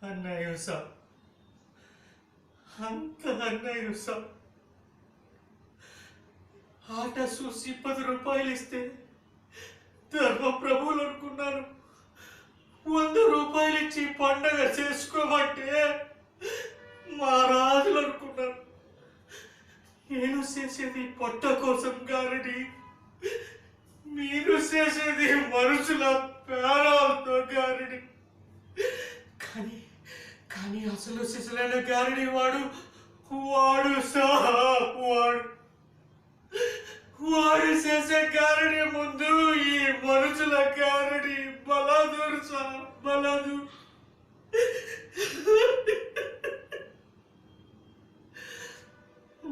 అన్నయ్య సాబ్, అంత అన్నయ్య సాబ్. ఆట చూసి 10 రూపాయలు ఇస్తే ధర్మ ప్రభువులు అనుకున్నాను. 100 రూపాయలు ఇచ్చి పండగ చేసుకోమంటే మా రాజులు అనుకున్నాను. నేను చేసేది పొట్ట కోసం గారడి, మీరు చేసేది మనుషుల పేరాలతో గారడి. కానీ కానీ అసలు సిసలైన గారడి వాడు వాడు చేసే గారడి ముందు ఈ మనుషుల గారడి బలాదూర్ సార్, బలాదూర్.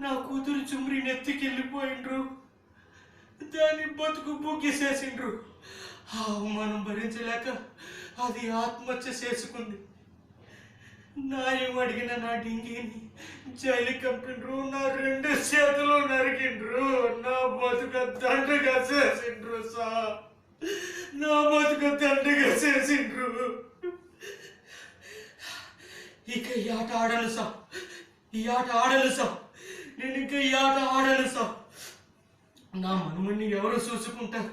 నా కూతురు చుమ్రి నెత్తికెళ్ళిపోయిండ్రు, దాన్ని బతుకు బుగ్గిసేసిండ్రు. ఆ అవమానం భరించలేక అది ఆత్మహత్య చేసుకుంది. న్యాయం అడిగిన నా డింగిని జైలు కంపిండ్రు, నా 2 చేతులు నరికిండ్రు, నా బతుక దండగా చేసిండ్రు సార్, నా బతుక దండగా చేసిండ్రు. ఇక ఈ ఆట ఆడను సార్, ఈ ఆట ఆడను సార్, నేను ఇంకా ఈ ఆట ఆడను సార్. నా మనమని ఎవరు చూసుకుంటారు?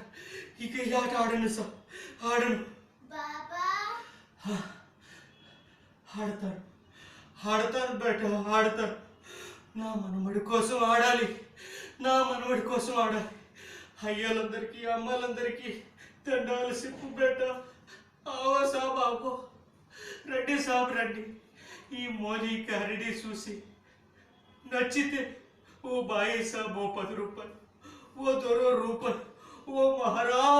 ఇక ఈ ఆట ఆడను సార్, ఆడను. ఆడతాను బేట, ఆడతాను. నా మనమడి కోసం ఆడాలి, నా మనమడి కోసం ఆడాలి. అయ్యాలందరికీ అమ్మాలందరికీ దండాలు చెప్పు బేట. ఆవో సాబ్ ఆవో, రండి సాబ్ రండి. ఈ మోలీ గారిని చూసి నచ్చితే ఓ బాయి సాబ్ ఓ 10 రూపాయలు, ఓ 2 రూపాయలు, ఓ మహారాజ్